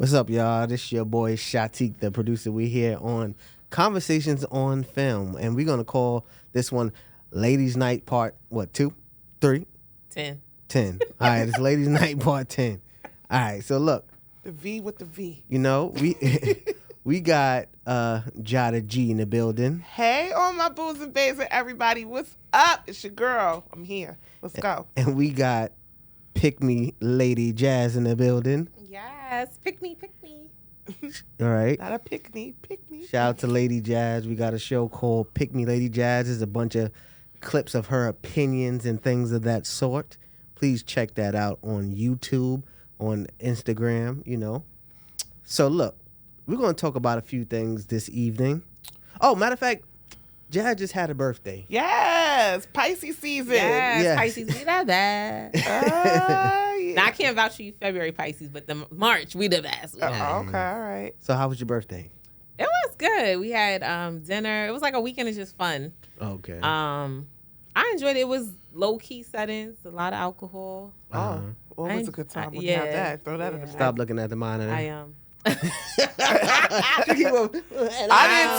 What's up, y'all? This is your boy Shatek, the producer. We here on Conversations on Film, and we're gonna call this one Ladies Night Part 2, 3, 10. 10. All right, it's Ladies Night Part 10. All right, so look, The V with the V. you know we got Jada G in the building, Hey, all my booze and babes and everybody. What's up? It's your girl. I'm here. Let's go. and we got Pick Me Lady Jazz in the building. Yes. Pick me. All right. Not a pick me. Shout out to Lady Jazz. We got a show called Pick Me Lady Jazz. It's a bunch of clips of her opinions and things of that sort. Please check that out on YouTube, on Instagram, you know. So look, we're going to talk about a few things this evening. Oh, matter of fact, Jazz just had a birthday. Yes. Pisces season. Yes. Pisces, we the best. Yeah. Now, I can't vouch for you February Pisces, but the March, we the best. Okay, all right. So how was your birthday? It was good. We had dinner. It was like a weekend of just fun. Okay. I enjoyed it. It was low-key settings, a lot of alcohol. Oh, well, it was a good time. We can have that. Throw that in the Stop looking at the monitor. I am. I did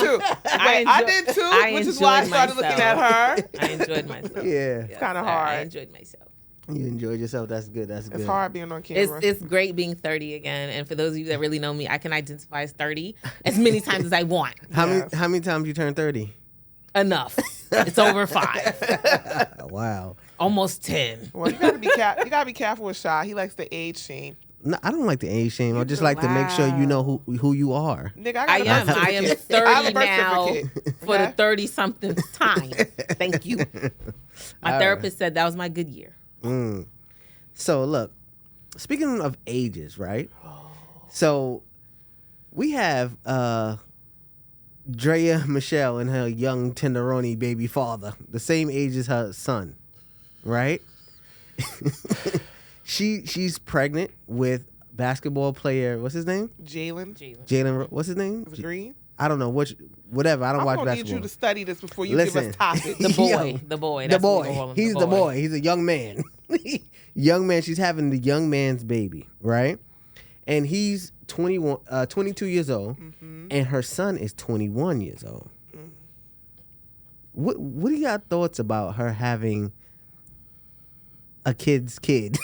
too. I did too, which is why I started looking at her. I enjoyed myself. Yeah. It's kind of hard. I enjoyed myself. You enjoyed yourself. That's good. That's good. It's hard being on camera. It's great being 30 again. And for those of you that really know me, I can identify as 30 as many times as I want. How many times you turned 30? Enough. It's over 5. Wow. Almost 10. Well, you gotta be careful with Shy. He likes the age shame. No, I don't like the age shame. I just like to make sure you know who you are. Nigga, I am 30 now for the 30-something time. Thank you. My therapist said that was my good year. So look, speaking of ages, right? So we have Draya Michele and her young tenderoni baby father, the same age as her son, right? She's pregnant with basketball player. What's his name? Jalen. What's his name? Green. I don't know whatever. I don't watch basketball. I need you to study this before you give us topics. The boy. That's what we call him, He's the boy. He's a young man. Young man. She's having the young man's baby, right? And he's 22 years old, and her son is 21 years old. What are your thoughts about her having a kid's kid?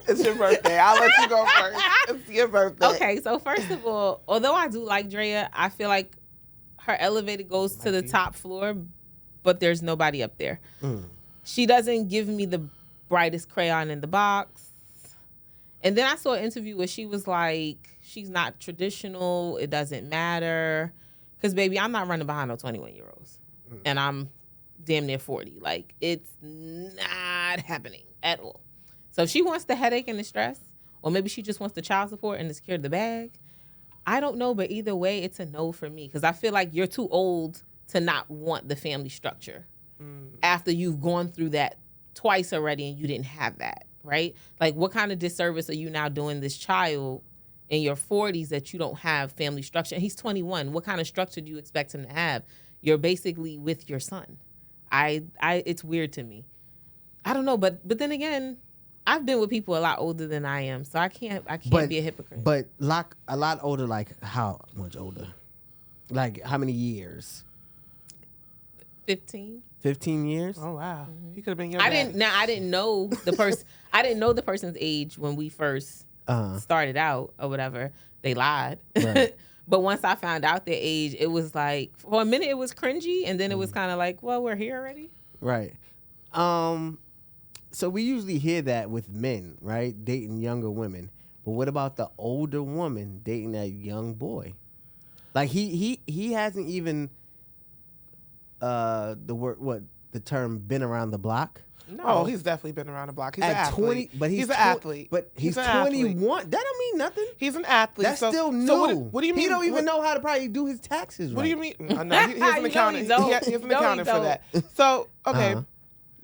It's your birthday. I'll let you go first. It's your birthday. Okay, so first of all, although I do like Draya, I feel like her elevator goes to the top floor, but there's nobody up there. She doesn't give me the brightest crayon in the box. And then I saw an interview where she was like, she's not traditional. It doesn't matter. Because, baby, I'm not running behind no 21-year-olds. And I'm damn near 40. Like, it's not happening at all. So if she wants the headache and the stress, or maybe she just wants the child support and to secure the bag, I don't know. But either way, it's a no for me. Because I feel like you're too old to not want the family structure after you've gone through that twice already and you didn't have that, right? Like, what kind of disservice are you now doing this child in your 40s that you don't have family structure? And he's 21. What kind of structure do you expect him to have? You're basically with your son. It's weird to me. I don't know, but then again, I've been with people a lot older than I am, so I can't be a hypocrite. But like a lot older, like how much older? Like how many years? 15. 15 years? Oh wow, he could have been your I dad. didn't know the person. I didn't know the person's age when we first started out or whatever. They lied. Right. But once I found out their age, it was like, for a minute it was cringy, and then it was kind of like, well, we're here already. Right. So we usually hear that with men, right? Dating younger women. But what about the older woman dating that young boy? Like he hasn't even the term been around the block. No. Oh, he's definitely been around the block. He's an athlete. But he's an athlete. But he's 21. That don't mean nothing. He's an athlete. That's still new. So what do you mean? He don't even know how to probably do his taxes. What right. do you mean? No, he has an accountant. He has an accountant for that. So, okay.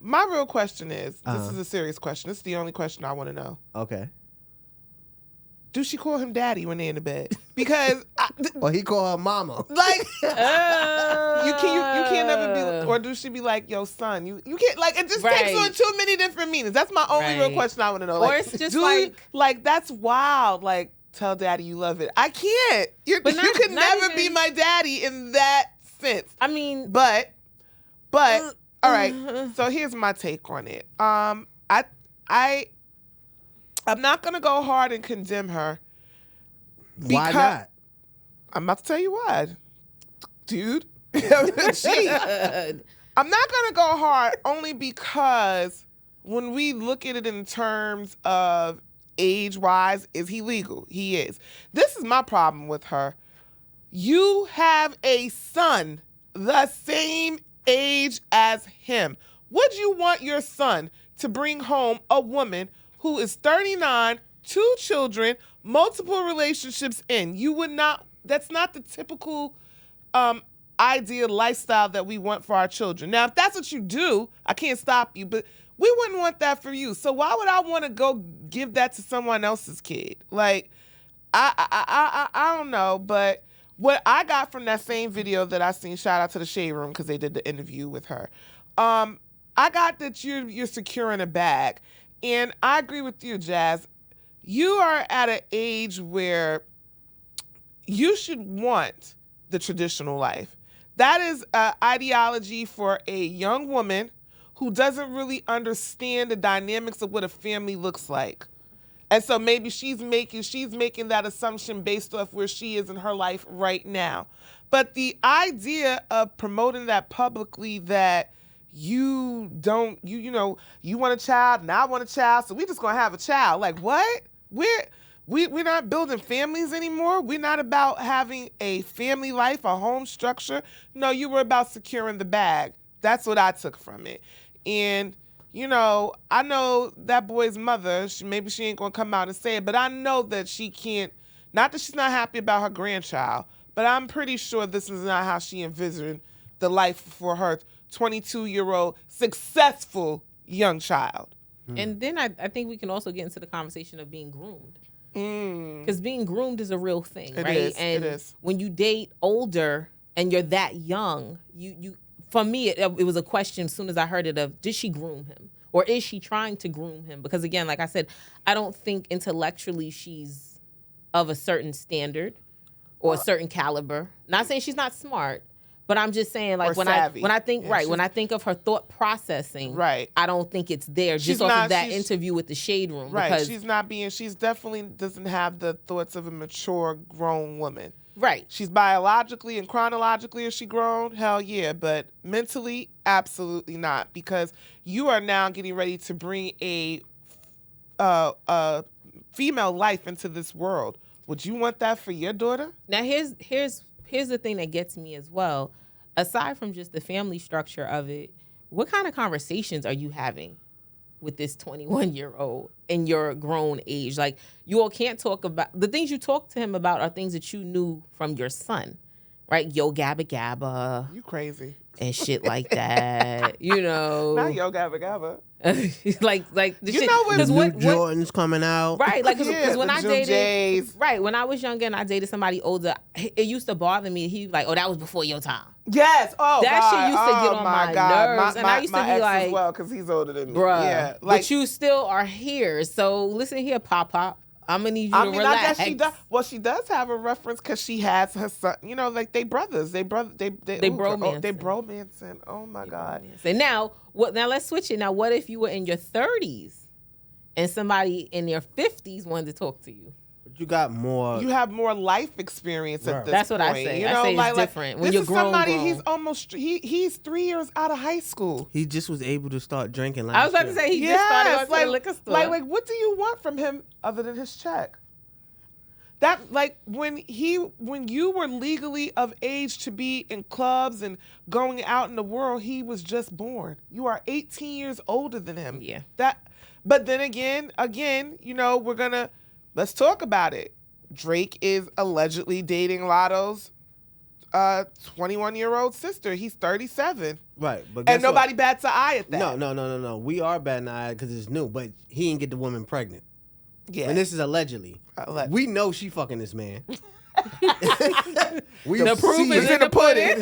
My real question is, this is a serious question. This is the only question I want to know. Okay. Do she call him daddy when they're in the bed? Because Or he call her mama. Like, you can't never be, or do she be like, yo, son, you can't, like, it just takes on too many different meanings. That's my only real question I want to know. Or Like, it's just like, that's wild. Like, tell daddy you love it. I can't. You can never be my daddy in that sense. I mean, but, all right. So here's my take on it. I'm not gonna go hard and condemn her. Why not? I'm about to tell you why, dude. Gee. I'm not gonna go hard only because when we look at it in terms of age-wise, is he legal? He is. This is my problem with her. You have a son the same age as him. Would you want your son to bring home a woman who is 39, 2 children, multiple relationships in? You would not. That's not the typical ideal lifestyle that we want for our children. Now, if that's what you do, I can't stop you, but we wouldn't want that for you. So why would I want to go give that to someone else's kid? Like, I don't know, but what I got from that same video that I seen, shout out to the Shade Room because they did the interview with her. I got that you're securing a bag, and I agree with you, Jazz. You are at an age where you should want the traditional life. That is an ideology for a young woman who doesn't really understand the dynamics of what a family looks like. And so maybe she's making that assumption based off where she is in her life right now. But the idea of promoting that publicly, that you want a child and I want a child, so we just gonna have a child. Like, what? We're not building families anymore. We're not about having a family life, a home structure. No, you were about securing the bag. That's what I took from it. And, I know that boy's mother, maybe she ain't going to come out and say it, but I know that she can't, not that she's not happy about her grandchild, but I'm pretty sure this is not how she envisioned the life for her 22-year-old successful young child. And then I think we can also get into the conversation of being groomed. Because being groomed is a real thing, right? It is. When you date older and you're that young, you for me, it was a question as soon as I heard it of, did she groom him? Or is she trying to groom him? Because again, like I said, I don't think intellectually she's of a certain standard or a certain caliber. Not saying she's not smart, but I'm just saying, like, when I think when I think of her thought processing, right, I don't think it's there just off of that interview with the Shade Room. Right, Because she's definitely doesn't have the thoughts of a mature grown woman. Right. She's biologically and chronologically, is she grown? Hell yeah, but mentally, absolutely not, because you are now getting ready to bring a female life into this world. Would you want that for your daughter? Now here's the thing that gets me as well. Aside from just the family structure of it, what kind of conversations are you having with this 21-year-old in your grown age? Like, you all can't talk about, the things you talk to him about are things that you knew from your son, right? Yo Gabba Gabba. You crazy. And shit like that, Not Yo Gabba Gabba. like the you shit. know when what Jordans coming out, right? Like, because when I dated, Jays. right, when I was younger and I dated somebody older, it used to bother me. He'd be like, "Oh, that was before your time." Yes. Oh, that God. shit used to get on my nerves, and I used to be like, as well, because he's older than me. Bruh, yeah, but you still are here. So listen here, Pop. I'm gonna need you to relax. I guess she does. Well, she does have a reference because she has her son. Like they brothers. They bromancing. They bromancing. Oh my God. And now let's switch it. Now, what if you were in your 30s and somebody in their 50s wanted to talk to you? But you got more. You have more life experience at this That's what point. I say. I say it's different when you're grown. He's almost. He's 3 years out of high school. He just was able to start drinking last I was about to say he just started going to the liquor store. Like, what do you want from him other than his check? That, like, when you were legally of age to be in clubs and going out in the world, he was just born. You are 18 years older than him. Yeah. But then again, let's talk about it. Drake is allegedly dating Lotto's 21-year-old sister. He's 37. Right. And nobody bats an eye at that. No. We are batting an eye because it's new, but he didn't get the woman pregnant. Yeah. And this is allegedly. We know she fucking this man. The proof is in the pudding.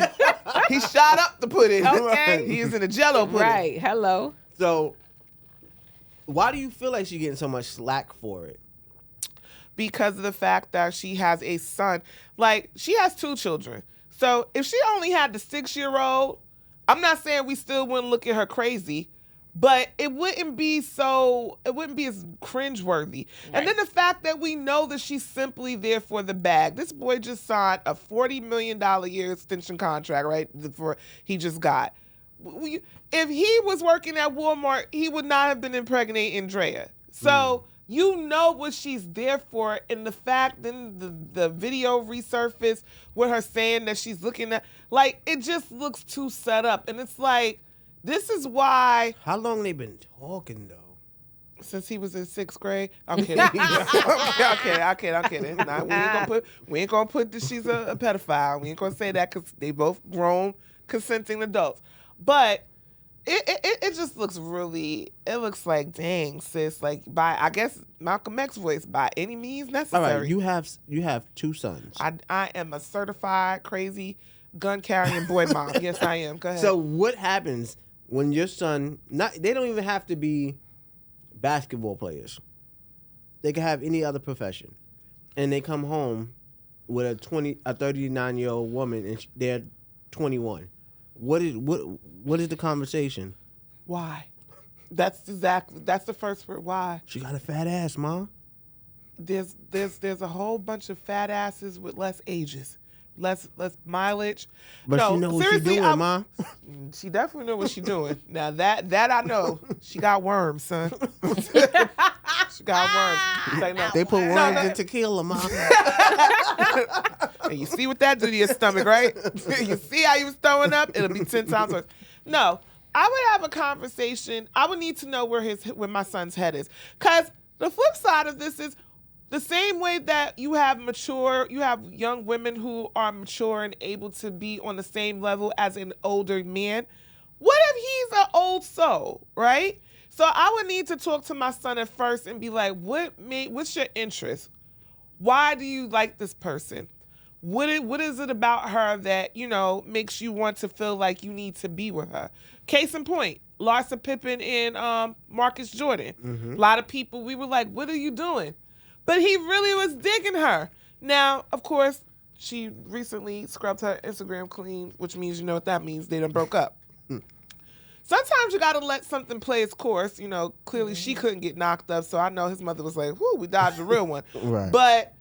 He shot up the pudding. Okay. He is in the Jello pudding. Right. Hello. So, why do you feel like she's getting so much slack for it? Because of the fact that she has a son. Like, she has 2 children. So if she only had the 6-year-old, I'm not saying we still wouldn't look at her crazy, but it wouldn't be as cringeworthy. Right. And then the fact that we know that she's simply there for the bag. This boy just signed a $40 million a year extension contract, right? He just got. If he was working at Walmart, he would not have been impregnating Draya. So you know what she's there for, and the fact then the video resurfaced with her saying that she's looking at, like, it just looks too set up. And it's like, this is why. How long they been talking though? Since he was in 6th grade. I'm kidding. I'm kidding. Nah, we ain't gonna put that she's a pedophile. We ain't gonna say that because they both grown, consenting adults. But it just looks really. It looks like, dang, sis. Like, by, I guess, Malcolm X voice, by any means necessary. All right, you have 2 sons. I am a certified crazy gun carrying boy mom. Yes, I am. Go ahead. So what happens when your son? They don't even have to be basketball players. They can have any other profession, and they come home with a 39-year-old woman, and they're 21. What is the conversation? Why? That's the first word. Why? She got a fat ass, Mom. There's a whole bunch of fat asses with less ages, less mileage. But no, she know what seriously, she doing, Mom. She definitely know what she doing. Now that I know. She got worms, son. She got worms. Like, no. They put worms in tequila, Mom. And you see what that do to your stomach, right? You see how you was throwing up? It'll be 10 times worse. No, I would have a conversation. I would need to know where my son's head is. Because the flip side of this is the same way that you have young women who are mature and able to be on the same level as an older man. What if he's an old soul, right? So I would need to talk to my son at first and be like, what's your interest? Why do you like this person? What is it about her that, makes you want to feel like you need to be with her? Case in point, Larsa Pippen and Marcus Jordan. Mm-hmm. A lot of people, we were like, what are you doing? But he really was digging her. Now, of course, she recently scrubbed her Instagram clean, which means you know what that means. They done broke up. Sometimes you got to let something play its course. Clearly she couldn't get knocked up, so I know his mother was like, whoo, we dodged a real one. Right. But,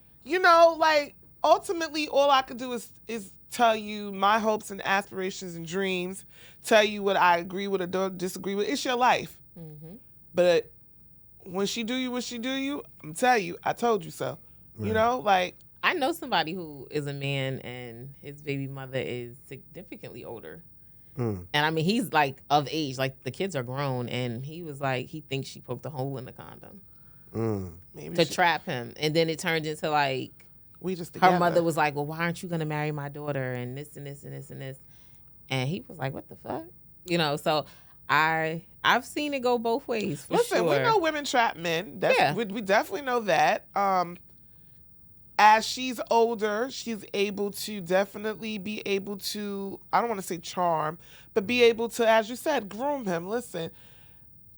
ultimately all I could do is tell you my hopes and aspirations and dreams, tell you what I agree with or don't disagree with. It's your life. Mm-hmm. But when she do you what she do you, I'm telling you, I told you so. Right. I know somebody who is a man and his baby mother is significantly older. And I mean, he's like of age, like the kids are grown, and he was like, he thinks she poked a hole in the condom to trap him. And then it turned into like, we just together. Her mother was like, well, why aren't you going to marry my daughter? And this and this and this and this. And he was like, what the fuck? So I've seen it go both ways. Listen, we know women trap men. We definitely know that. As she's older, she's able to definitely be able to, I don't want to say charm, but be able to, as you said, groom him. Listen.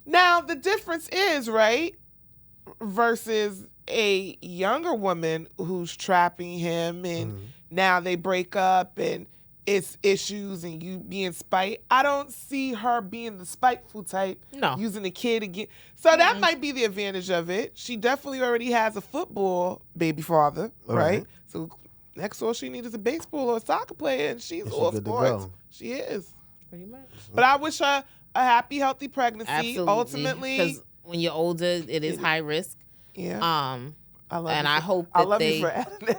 Now, the difference is, right, versus a younger woman who's trapping him and now they break up and it's issues and you being spite. I don't see her being the spiteful type. No. Using the kid again. So that might be the advantage of it. She definitely already has a football baby father, right? So next all she needs is a baseball or a soccer player and she's all sports. She is. Pretty much. But I wish her a happy, healthy pregnancy. Absolutely. Ultimately. Because when you're older, it is high risk. Yeah. I hope that you for adding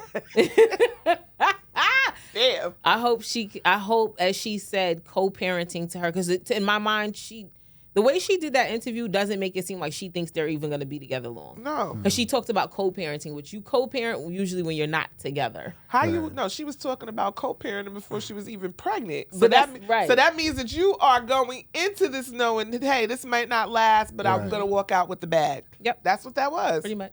that. Damn. I hope, as she said, co-parenting to her, because in my mind, the way she did that interview doesn't make it seem like she thinks they're even going to be together long. No. Because she talked about co-parenting, which you co-parent usually when you're not together. She was talking about co-parenting before she was even pregnant. So but that's right. So that means that you are going into this knowing that, hey, this might not last, but I'm going to walk out with the bag. Yep. That's what that was. Pretty much.